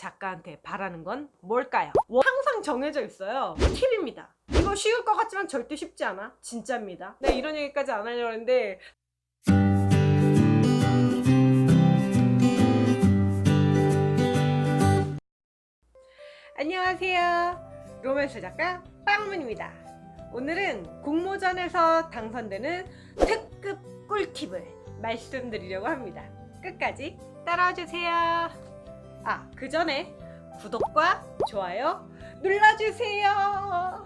작가한테 바라는 건 뭘까요? 항상 정해져 있어요. 팁입니다. 이거 쉬울 것 같지만 절대 쉽지 않아. 진짜입니다. 내가 이런 얘기까지 안 하려고 했는데 안녕하세요. 로맨스 작가 빵문입니다. 오늘은 공모전에서 당선되는 특급 꿀팁을 말씀드리려고 합니다. 끝까지 따라와 주세요. 그 전에 구독과 좋아요 눌러주세요.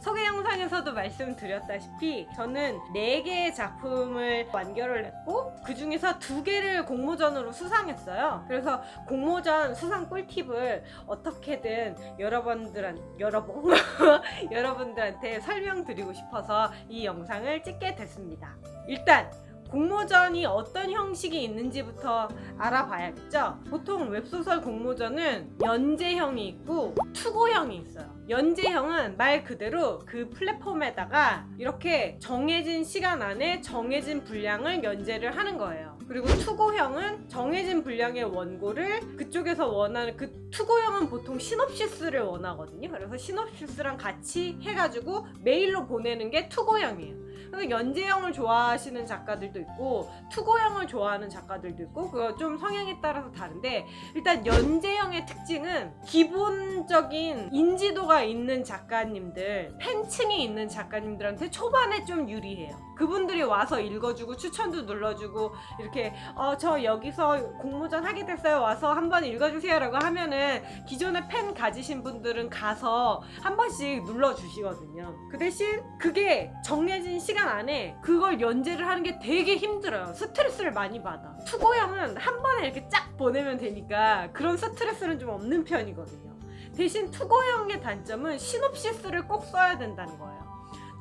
소개 영상에서도 말씀드렸다시피 저는 4개의 작품을 완결을 했고 그 중에서 2개를 공모전으로 수상했어요. 그래서 공모전 수상 꿀팁을 어떻게든 여러분들한테 설명드리고 싶어서 이 영상을 찍게 됐습니다. 일단 공모전이 어떤 형식이 있는지부터 알아봐야겠죠? 보통 웹소설 공모전은 연재형이 있고 투고형이 있어요. 연재형은 말 그대로 그 플랫폼에다가 이렇게 정해진 시간 안에 정해진 분량을 연재를 하는 거예요. 그리고 투고형은 정해진 분량의 원고를 그쪽에서 원하는, 그 투고형은 보통 시놉시스를 원하거든요. 그래서 시놉시스랑 같이 해가지고 메일로 보내는 게 투고형이에요. 그래서 연재형을 좋아하시는 작가들도 있고 투고형을 좋아하는 작가들도 있고 그거 좀 성향에 따라서 다른데, 일단 연재형의 특징은 기본적인 인지도가 있는 작가님들, 팬층이 있는 작가님들한테 초반에 좀 유리해요. 그분들이 와서 읽어주고 추천도 눌러주고 이렇게 저 여기서 공모전 하게 됐어요, 와서 한번 읽어주세요 라고 하면은 기존에 팬 가지신 분들은 가서 한 번씩 눌러주시거든요. 그 대신 그게 정해진 시간 안에 그걸 연재를 하는 게 되게 힘들어요. 스트레스를 많이 받아. 투고형은 한 번에 이렇게 쫙 보내면 되니까 그런 스트레스는 좀 없는 편이거든요. 대신 투고형의 단점은 시놉시스를 꼭 써야 된다는 거예요.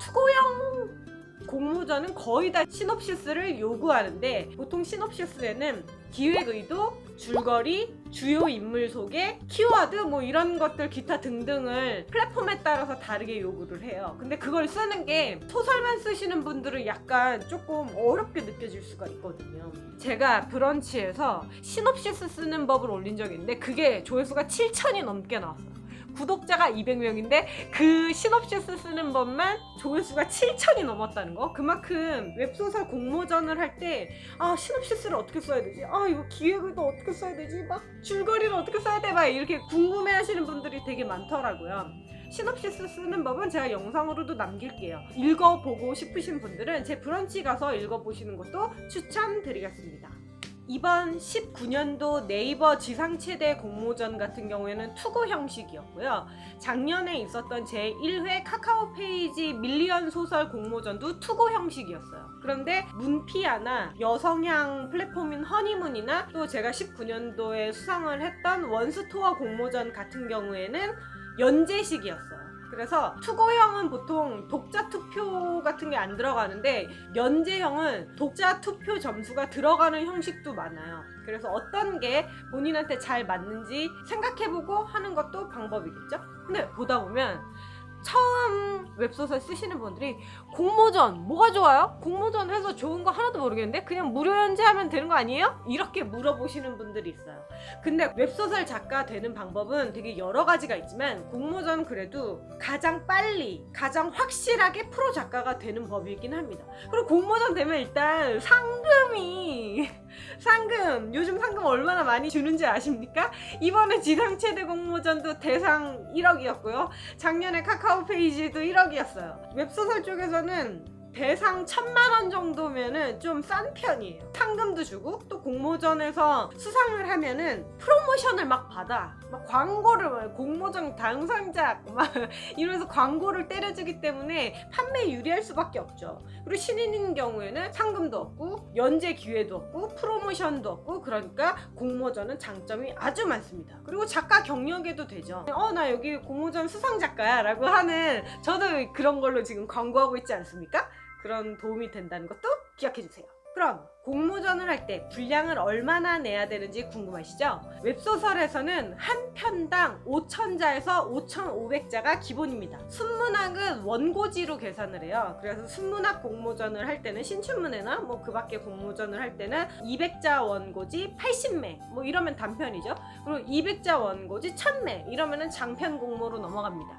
투고형 공모전은 거의 다 시놉시스를 요구하는데, 보통 시놉시스에는 기획 의도, 줄거리, 주요 인물 소개, 키워드 뭐 이런 것들 기타 등등을 플랫폼에 따라서 다르게 요구를 해요. 근데 그걸 쓰는 게 소설만 쓰시는 분들은 약간 조금 어렵게 느껴질 수가 있거든요. 제가 브런치에서 시놉시스 쓰는 법을 올린 적이 있는데 그게 조회수가 7,000이 넘게 나왔어요. 구독자가 200명인데 그 시놉시스 쓰는 법만 조회수가 7,000이 넘었다는 거. 그만큼 웹소설 공모전을 할 때 시놉시스를 어떻게 써야 되지? 이거 기획을 또 어떻게 써야 되지? 막 줄거리를 어떻게 써야 돼? 막 이렇게 궁금해 하시는 분들이 되게 많더라고요. 시놉시스 쓰는 법은 제가 영상으로도 남길게요. 읽어보고 싶으신 분들은 제 브런치 가서 읽어보시는 것도 추천드리겠습니다. 이번 19년도 네이버 지상 최대 공모전 같은 경우에는 투고 형식이었고요. 작년에 있었던 제1회 카카오 페이지 밀리언 소설 공모전도 투고 형식이었어요. 그런데 문피아나 여성향 플랫폼인 허니문이나 또 제가 19년도에 수상을 했던 원스토어 공모전 같은 경우에는 연재식이었어요. 그래서 투고형은 보통 독자 투표 같은 게 안 들어가는데 연재형은 독자 투표 점수가 들어가는 형식도 많아요. 그래서 어떤 게 본인한테 잘 맞는지 생각해보고 하는 것도 방법이겠죠. 근데 보다 보면 처음 웹소설 쓰시는 분들이 공모전 뭐가 좋아요? 공모전 해서 좋은 거 하나도 모르겠는데 그냥 무료 연재하면 되는 거 아니에요? 이렇게 물어보시는 분들이 있어요. 근데 웹소설 작가 되는 방법은 되게 여러 가지가 있지만 공모전 그래도 가장 빨리 가장 확실하게 프로 작가가 되는 법이긴 합니다. 그리고 공모전 되면 일단 상금 요즘 상금 얼마나 많이 주는지 아십니까? 이번에 지상 최대 공모전도 대상 1억이었고요 작년에 카카오 페이지도 1억이었어요 웹소설 쪽에서는 대상 1,000만원 정도면은 좀 싼 편이에요. 상금도 주고 또 공모전에서 수상을 하면은 프로모션을 막 받아. 막 광고를 공모전 당선자 막 이러면서 광고를 때려주기 때문에 판매에 유리할 수밖에 없죠. 그리고 신인인 경우에는 상금도 없고 연재 기회도 없고 프로모션도 없고, 그러니까 공모전은 장점이 아주 많습니다. 그리고 작가 경력에도 되죠. 나 여기 공모전 수상 작가야 라고 하는, 저도 그런 걸로 지금 광고하고 있지 않습니까? 그런 도움이 된다는 것도 기억해주세요. 그럼 공모전을 할 때 분량을 얼마나 내야 되는지 궁금하시죠? 웹소설에서는 한 편당 5,000자에서 5,500자가 기본입니다. 순문학은 원고지로 계산을 해요. 그래서 순문학 공모전을 할 때는 신춘문예나 뭐 그 밖에 공모전을 할 때는 200자 원고지 80매 뭐 이러면 단편이죠. 그리고 200자 원고지 1000매 이러면은 장편 공모로 넘어갑니다.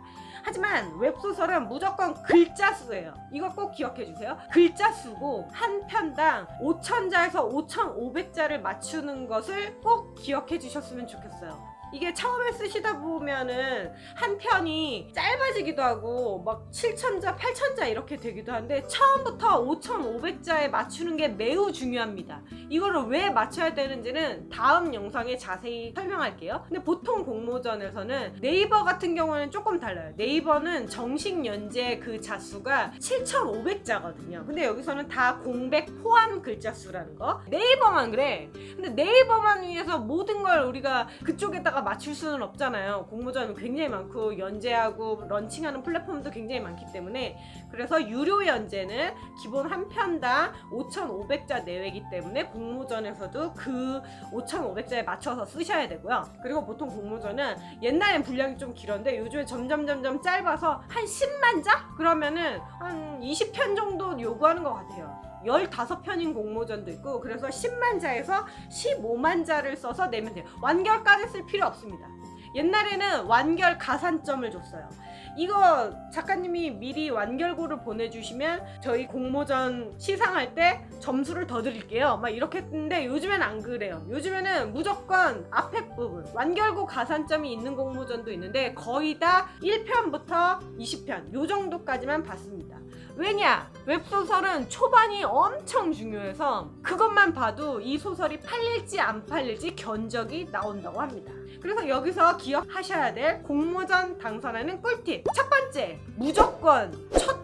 하지만 웹소설은 무조건 글자 수예요. 이거 꼭 기억해 주세요. 글자 수고 한 편당 5,000자에서 5,500자를 맞추는 것을 꼭 기억해 주셨으면 좋겠어요. 이게 처음에 쓰시다 보면은 한 편이 짧아지기도 하고 막 7,000자, 8,000자 이렇게 되기도 한데 처음부터 5,500자에 맞추는 게 매우 중요합니다. 이거를 왜 맞춰야 되는지는 다음 영상에 자세히 설명할게요. 근데 보통 공모전에서는 네이버 같은 경우는 조금 달라요. 네이버는 정식 연재 그 자수가 7,500자거든요. 근데 여기서는 다 공백 포함 글자 수라는 거. 네이버만 그래. 근데 네이버만 위해서 모든 걸 우리가 그쪽에다가 맞출 수는 없잖아요. 공모전은 굉장히 많고 연재하고 런칭하는 플랫폼도 굉장히 많기 때문에 그래서 유료 연재는 기본 한 편당 5,500자 내외이기 때문에 공모전에서도 그 5,500자에 맞춰서 쓰셔야 되고요. 그리고 보통 공모전은 옛날엔 분량이 좀 길었는데 요즘에 점점 짧아서 한 10만 자? 그러면은 한 20편 정도 요구하는 것 같아요. 15편인 공모전도 있고 그래서 10만 자에서 15만 자를 써서 내면 돼요. 완결까지 쓸 필요 없습니다. 옛날에는 완결 가산점을 줬어요. 이거 작가님이 미리 완결고를 보내주시면 저희 공모전 시상할 때 점수를 더 드릴게요 막 이렇게 했는데 요즘엔 안 그래요. 요즘에는 무조건 앞에 부분 완결고 가산점이 있는 공모전도 있는데 거의 다 1편부터 20편 요 정도까지만 받습니다. 왜냐? 웹소설은 초반이 엄청 중요해서 그것만 봐도 이 소설이 팔릴지 안 팔릴지 견적이 나온다고 합니다. 그래서 여기서 기억하셔야 될 공모전 당선하는 꿀팁 첫 번째, 무조건 첫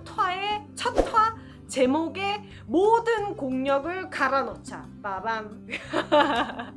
화 제목에 모든 공력을 갈아 넣자. 빠밤.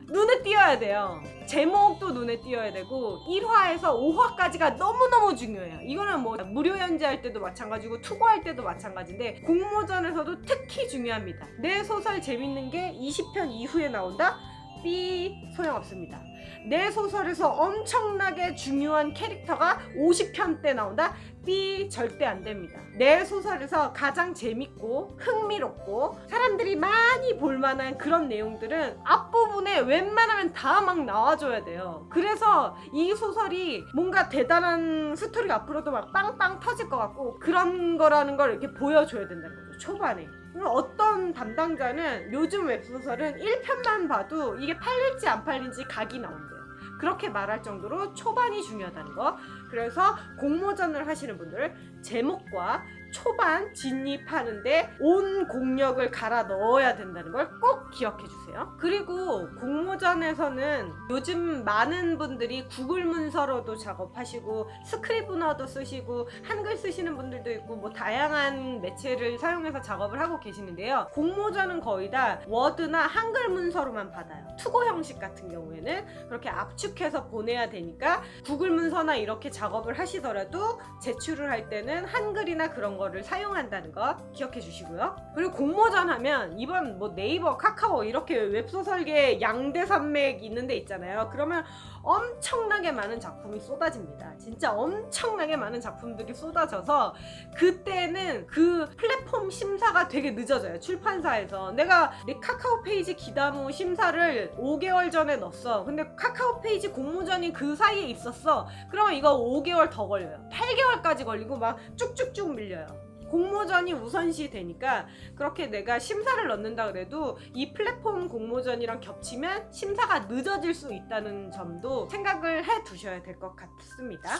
눈에 띄어야 돼요. 제목도 눈에 띄어야 되고 1화에서 5화까지가 너무너무 중요해요. 이거는 뭐 무료 연재할 때도 마찬가지고 투고할 때도 마찬가지인데 공모전에서도 특히 중요합니다. 내 소설 재밌는 게 20편 이후에 나온다? 삐 소용없습니다. 내 소설에서 엄청나게 중요한 캐릭터가 50편 때 나온다? 삐 절대 안 됩니다. 내 소설에서 가장 재밌고 흥미롭고 사람들이 많이 볼만한 그런 내용들은 앞부분에 웬만하면 다 막 나와줘야 돼요. 그래서 이 소설이 뭔가 대단한 스토리가 앞으로도 막 빵빵 터질 것 같고 그런 거라는 걸 이렇게 보여줘야 된다는 거죠. 초반에. 어떤 담당자는 요즘 웹소설은 1편만 봐도 이게 팔릴지 안 팔릴지 각이 나온대요. 그렇게 말할 정도로 초반이 중요하다는 거. 그래서 공모전을 하시는 분들 제목과 초반 진입하는데 온 공력을 갈아 넣어야 된다는 걸 꼭 기억해 주세요. 그리고 공모전에서는 요즘 많은 분들이 구글 문서로도 작업하시고 스크리브너도 쓰시고 한글 쓰시는 분들도 있고 뭐 다양한 매체를 사용해서 작업을 하고 계시는데요. 공모전은 거의 다 워드나 한글 문서로만 받아요. 투고 형식 같은 경우에는 그렇게 압축해서 보내야 되니까 구글 문서나 이렇게 작업을 하시더라도 제출을 할 때는 한글이나 그런 거를 사용한다는 거 기억해 주시고요. 그리고 공모전 하면 이번 뭐 네이버, 카카오 이렇게 웹소설계 양대 산맥 있는 데 있잖아요. 그러면 엄청나게 많은 작품이 쏟아집니다. 진짜 엄청나게 많은 작품들이 쏟아져서 그때는 그 플랫폼 심사가 되게 늦어져요. 출판사에서 내가 내 카카오 페이지 기다무 심사를 5개월 전에 넣었어. 근데 카카오 페이지 공모전이 그 사이에 있었어. 그러면 이거 5개월 더 걸려요. 8개월까지 걸리고 막 쭉쭉쭉 밀려요. 공모전이 우선시 되니까 그렇게 내가 심사를 넣는다 그래도 이 플랫폼 공모전이랑 겹치면 심사가 늦어질 수 있다는 점도 생각을 해 두셔야 될 것 같습니다.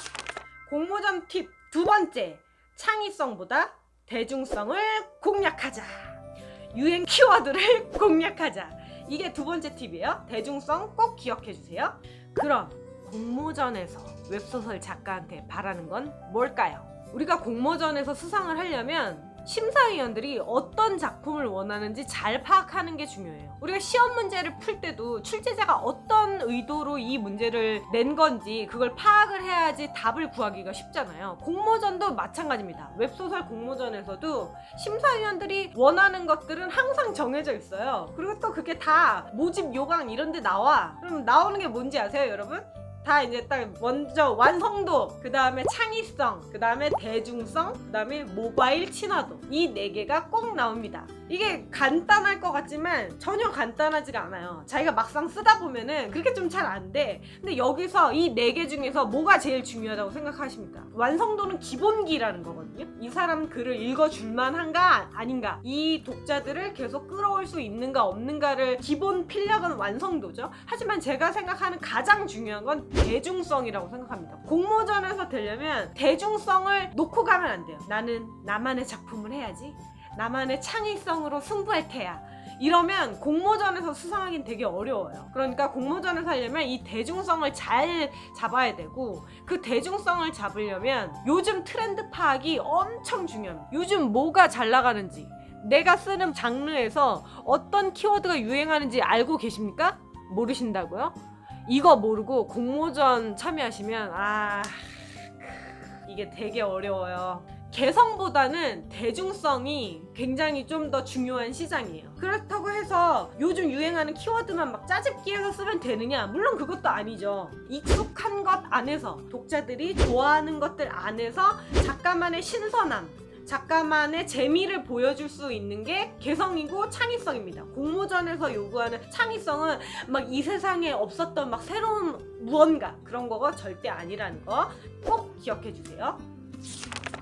공모전 팁 두 번째, 창의성보다 대중성을 공략하자. 유행 키워드를 공략하자. 이게 두 번째 팁이에요. 대중성 꼭 기억해 주세요. 그럼 공모전에서 웹소설 작가한테 바라는 건 뭘까요? 우리가 공모전에서 수상을 하려면 심사위원들이 어떤 작품을 원하는지 잘 파악하는 게 중요해요. 우리가 시험 문제를 풀 때도 출제자가 어떤 의도로 이 문제를 낸 건지 그걸 파악을 해야지 답을 구하기가 쉽잖아요. 공모전도 마찬가지입니다. 웹소설 공모전에서도 심사위원들이 원하는 것들은 항상 정해져 있어요. 그리고 또 그게 다 모집 요강 이런 데 나와. 그럼 나오는 게 뭔지 아세요, 여러분? 다 이제 딱 먼저 완성도, 그 다음에 창의성, 그 다음에 대중성, 그 다음에 모바일 친화도, 이 4개가 꼭 나옵니다. 이게 간단할 것 같지만 전혀 간단하지가 않아요. 자기가 막상 쓰다 보면은 그렇게 좀 잘 안 돼. 근데 여기서 이 4개 중에서 뭐가 제일 중요하다고 생각하십니까? 완성도는 기본기라는 거거든요. 이 사람 글을 읽어줄만 한가 아닌가, 이 독자들을 계속 끌어올 수 있는가 없는가를, 기본 필력은 완성도죠. 하지만 제가 생각하는 가장 중요한 건 대중성이라고 생각합니다. 공모전에서 되려면 대중성을 놓고 가면 안 돼요. 나는 나만의 작품을 해야지, 나만의 창의성으로 승부할 테야, 이러면 공모전에서 수상하긴 되게 어려워요. 그러니까 공모전에서 하려면 이 대중성을 잘 잡아야 되고, 그 대중성을 잡으려면 요즘 트렌드 파악이 엄청 중요합니다. 요즘 뭐가 잘 나가는지, 내가 쓰는 장르에서 어떤 키워드가 유행하는지 알고 계십니까? 모르신다고요? 이거 모르고 공모전 참여하시면 이게 되게 어려워요. 개성보다는 대중성이 굉장히 좀 더 중요한 시장이에요. 그렇다고 해서 요즘 유행하는 키워드만 막 짜집기해서 쓰면 되느냐? 물론 그것도 아니죠. 익숙한 것 안에서, 독자들이 좋아하는 것들 안에서 작가만의 신선함, 작가만의 재미를 보여줄 수 있는 게 개성이고 창의성입니다. 공모전에서 요구하는 창의성은 막 이 세상에 없었던 막 새로운 무언가, 그런 거가 절대 아니라는 거 꼭 기억해 주세요.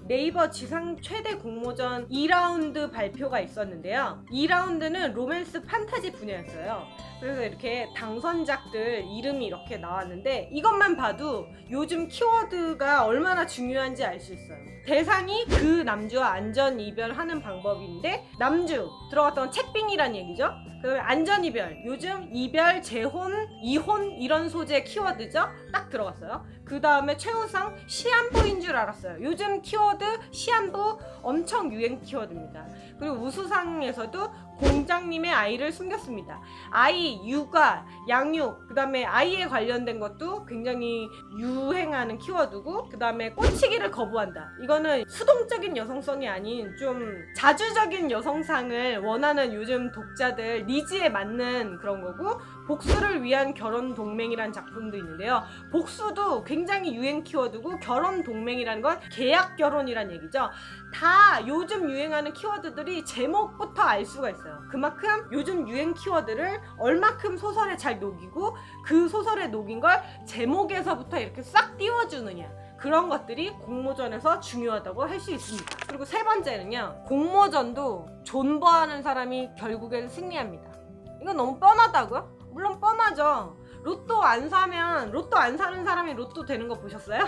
네이버 지상 최대 공모전 2라운드 발표가 있었는데요. 2라운드는 로맨스 판타지 분야였어요. 그래서 이렇게 당선작들 이름이 이렇게 나왔는데, 이것만 봐도 요즘 키워드가 얼마나 중요한지 알 수 있어요. 대상이 그 남주와 안전 이별하는 방법인데, 남주 들어갔던 책빙이란 얘기죠. 그 안전 이별, 요즘 이별, 재혼, 이혼 이런 소재 키워드죠. 딱 들어갔어요. 그 다음에 최우상 시한부인 줄 알았어요. 요즘 키워드 시한부 엄청 유행 키워드입니다. 그리고 우수상에서도 공장님의 아이를 숨겼습니다. 아이, 육아, 양육, 그 다음에 아이에 관련된 것도 굉장히 유행하는 키워드고, 그 다음에 꽂히기를 거부한다. 이거는 수동적인 여성성이 아닌 좀 자주적인 여성상을 원하는 요즘 독자들 니즈에 맞는 그런 거고, 복수를 위한 결혼 동맹이라는 작품도 있는데요. 복수도 굉장히 유행 키워드고, 결혼 동맹이라는 건 계약 결혼이란 얘기죠. 다 요즘 유행하는 키워드들이 제목부터 알 수가 있어요. 그만큼 요즘 유행 키워드를 얼마큼 소설에 잘 녹이고, 그 소설에 녹인 걸 제목에서부터 이렇게 싹 띄워주느냐, 그런 것들이 공모전에서 중요하다고 할 수 있습니다. 그리고 세 번째는요, 공모전도 존버하는 사람이 결국엔 승리합니다. 이건 너무 뻔하다고요? 물론 뻔하죠. 로또 안 사면, 로또 안 사는 사람이 로또 되는 거 보셨어요?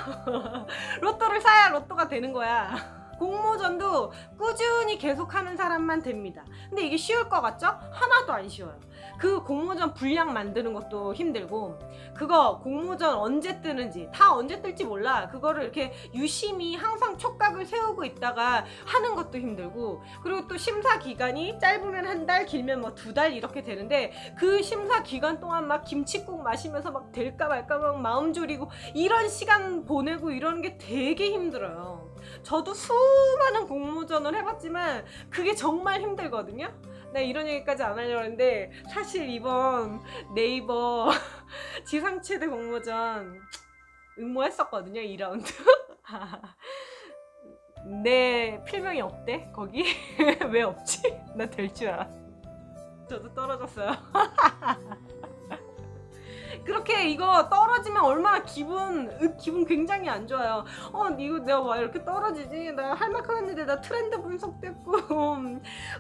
로또를 사야 로또가 되는 거야. 공모전도 꾸준히 계속하는 사람만 됩니다. 근데 이게 쉬울 것 같죠? 하나도 안 쉬워요. 그 공모전 분량 만드는 것도 힘들고, 그거 공모전 언제 뜨는지, 다 언제 뜰지 몰라. 그거를 이렇게 유심히 항상 촉각을 세우고 있다가 하는 것도 힘들고, 그리고 또 심사 기간이 짧으면 한 달, 길면 뭐 2달 이렇게 되는데, 그 심사 기간 동안 막 김칫국 마시면서 막 될까 말까 막 마음 졸이고 이런 시간 보내고 이러는 게 되게 힘들어요. 저도 수많은 공모전을 해봤지만 그게 정말 힘들거든요. 네, 이런 얘기까지 안 하려고 했는데, 사실 이번 네이버 지상 최대 공모전 응모했었거든요. 2라운드. 내 필명이 없대? 거기? 왜 없지? 나 될 줄 알았어. 저도 떨어졌어요. 그렇게 이거 떨어지면 얼마나 기분 굉장히 안 좋아요. 이거 내가 왜 이렇게 떨어지지? 나 할 만큼 했는데, 나 트렌드 분석됐고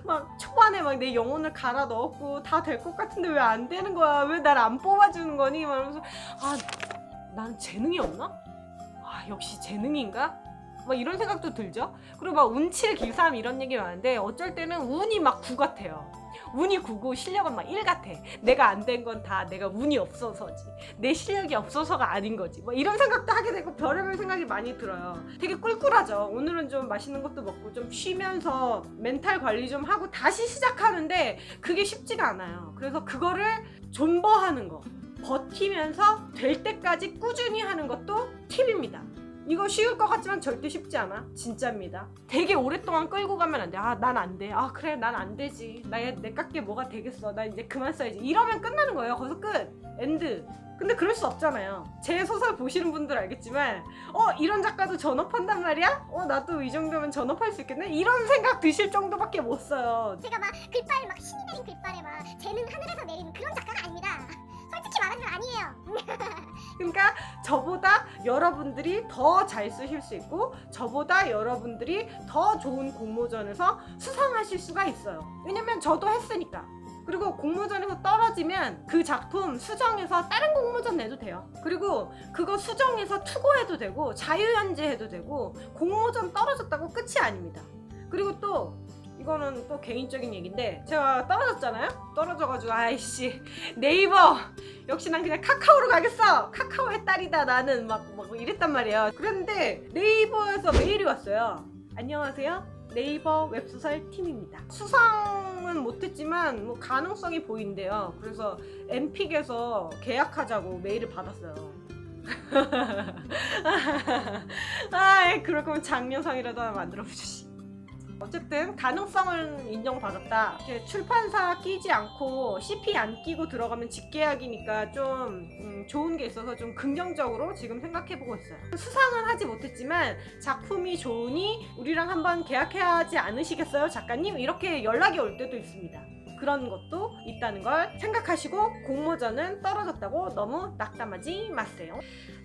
막 초반에 막 내 영혼을 갈아 넣었고 다 될 것 같은데 왜 안 되는 거야? 왜 날 안 뽑아주는 거니? 막 이러면서 난 재능이 없나? 역시 재능인가? 막 이런 생각도 들죠. 그리고 막 운칠 기삼 이런 얘기 많은데 어쩔 때는 운이 막 9 같아요. 운이 9고 실력은 막 1 같아. 내가 안 된 건 다 내가 운이 없어서지. 내 실력이 없어서가 아닌 거지. 뭐 이런 생각도 하게 되고 별의별 생각이 많이 들어요. 되게 꿀꿀하죠. 오늘은 좀 맛있는 것도 먹고 좀 쉬면서 멘탈 관리 좀 하고 다시 시작하는데 그게 쉽지가 않아요. 그래서 그거를 존버하는 거, 버티면서 될 때까지 꾸준히 하는 것도 팁입니다. 이거 쉬울 것 같지만 절대 쉽지 않아. 진짜입니다. 되게 오랫동안 끌고 가면 안 돼. 아, 난 안 돼. 아, 그래, 난 안 되지. 내 깎게 뭐가 되겠어. 나 이제 그만 써야지. 이러면 끝나는 거예요. 거기서 끝. 엔드. 근데 그럴 수 없잖아요. 제 소설 보시는 분들 알겠지만 이런 작가도 전업한단 말이야? 나도 이 정도면 전업할 수 있겠네? 이런 생각 드실 정도밖에 못 써요. 제가 막 글빨 막 신이 내린 글빨에 막 재능 하늘에서 내리는 그런 작가가 아닙니다. 솔직히 말하면 아니에요. 그러니까 저보다 여러분들이 더 잘 쓰실 수 있고 저보다 여러분들이 더 좋은 공모전에서 수상하실 수가 있어요. 왜냐면 저도 했으니까. 그리고 공모전에서 떨어지면 그 작품 수정해서 다른 공모전 내도 돼요. 그리고 그거 수정해서 투고해도 되고 자유연재해도 되고 공모전 떨어졌다고 끝이 아닙니다. 그리고 또 이거는 또 개인적인 얘기인데 제가 떨어졌잖아요? 떨어져가지고 아이씨 네이버 역시 난 그냥 카카오로 가겠어. 카카오의 딸이다 나는 막 이랬단 말이에요. 그런데 네이버에서 메일이 왔어요. 안녕하세요. 네이버 웹소설 팀입니다. 수상은 못했지만 뭐 가능성이 보인대요. 그래서 엠픽에서 계약하자고 메일을 받았어요. 그럴 거면 장려상이라도 하나 만들어주시. 어쨌든 가능성을 인정받았다. 이렇게 출판사 끼지 않고 CP 안 끼고 들어가면 직계약이니까 좀 좋은 게 있어서 좀 긍정적으로 지금 생각해보고 있어요. 수상은 하지 못했지만 작품이 좋으니 우리랑 한번 계약해야 하지 않으시겠어요 작가님? 이렇게 연락이 올 때도 있습니다. 그런 것도 있다는 걸 생각하시고 공모전은 떨어졌다고 너무 낙담하지 마세요.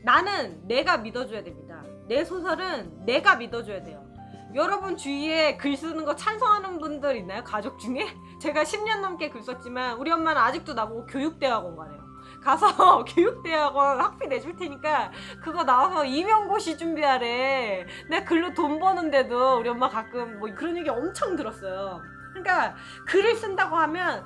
나는 내가 믿어줘야 됩니다. 내 소설은 내가 믿어줘야 돼요. 여러분 주위에 글 쓰는 거 찬성하는 분들 있나요? 가족 중에? 제가 10년 넘게 글 썼지만 우리 엄마는 아직도 나보고 교육대학원 가래요. 가서 교육대학원 학비 내줄 테니까 그거 나와서 임용고시 준비하래. 내가 글로 돈 버는데도 우리 엄마 가끔 뭐 그런 얘기 엄청 들었어요. 그러니까 글을 쓴다고 하면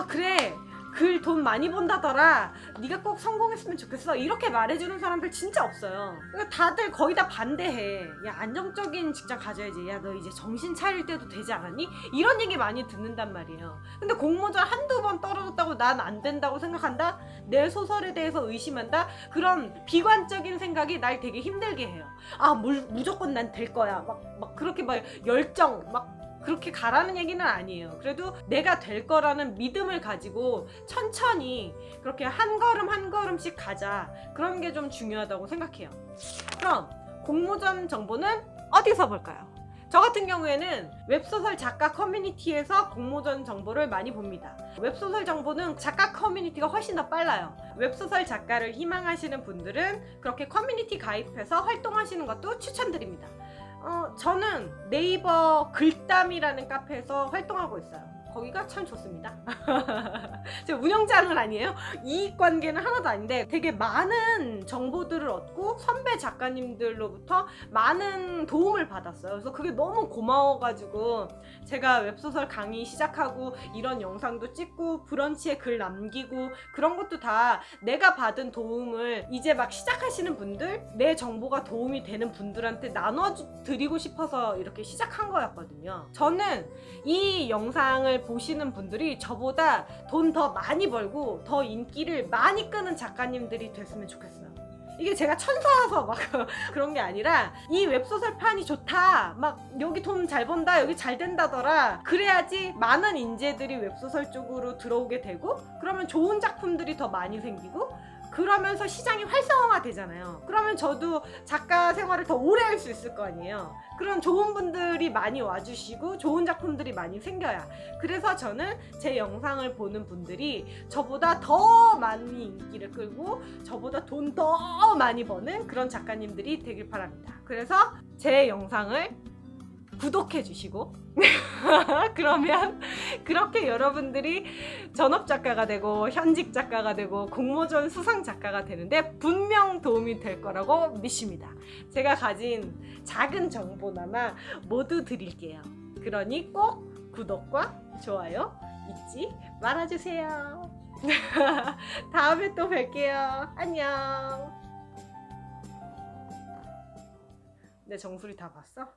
그래 글 돈 많이 번다더라. 네가 꼭 성공했으면 좋겠어. 이렇게 말해주는 사람들 진짜 없어요. 그러니까 다들 거의 다 반대해. 야 안정적인 직장 가져야지. 야 너 이제 정신 차릴 때도 되지 않았니? 이런 얘기 많이 듣는단 말이에요. 근데 공모전 한두 번 떨어졌다고 난 안 된다고 생각한다? 내 소설에 대해서 의심한다? 그런 비관적인 생각이 날 되게 힘들게 해요. 무조건 난 될 거야. 막 그렇게 막 열정 그렇게 가라는 얘기는 아니에요. 그래도 내가 될 거라는 믿음을 가지고 천천히 그렇게 한 걸음 한 걸음씩 가자. 그런 게 좀 중요하다고 생각해요. 그럼 공모전 정보는 어디서 볼까요? 저 같은 경우에는 웹소설 작가 커뮤니티에서 공모전 정보를 많이 봅니다. 웹소설 정보는 작가 커뮤니티가 훨씬 더 빨라요. 웹소설 작가를 희망하시는 분들은 그렇게 커뮤니티 가입해서 활동하시는 것도 추천드립니다. 저는 네이버 글담이라는 카페에서 활동하고 있어요. 거기가 참 좋습니다. 제가 운영자는 아니에요. 이익관계는 하나도 아닌데 되게 많은 정보들을 얻고 선배 작가님들로부터 많은 도움을 받았어요. 그래서 그게 너무 고마워가지고 제가 웹소설 강의 시작하고 이런 영상도 찍고 브런치에 글 남기고 그런 것도 다 내가 받은 도움을 이제 막 시작하시는 분들, 내 정보가 도움이 되는 분들한테 나눠드리고 싶어서 이렇게 시작한 거였거든요. 저는 이 영상을 보시는 분들이 저보다 돈 더 많이 벌고 더 인기를 많이 끄는 작가님들이 됐으면 좋겠어요. 이게 제가 천사라서 막 그런 게 아니라 이 웹소설판이 좋다, 막 여기 돈 잘 번다, 여기 잘 된다더라, 그래야지 많은 인재들이 웹소설 쪽으로 들어오게 되고 그러면 좋은 작품들이 더 많이 생기고 그러면서 시장이 활성화가 되잖아요. 그러면 저도 작가 생활을 더 오래 할 수 있을 거 아니에요. 그런 좋은 분들이 많이 와주시고 좋은 작품들이 많이 생겨야. 그래서 저는 제 영상을 보는 분들이 저보다 더 많이 인기를 끌고 저보다 돈 더 많이 버는 그런 작가님들이 되길 바랍니다. 그래서 제 영상을 구독해 주시고 그러면 그렇게 여러분들이 전업 작가가 되고 현직 작가가 되고 공모전 수상 작가가 되는데 분명 도움이 될 거라고 믿습니다. 제가 가진 작은 정보나마 모두 드릴게요. 그러니 꼭 구독과 좋아요 잊지 말아주세요. 다음에 또 뵐게요. 안녕. 내 정수리 다 봤어?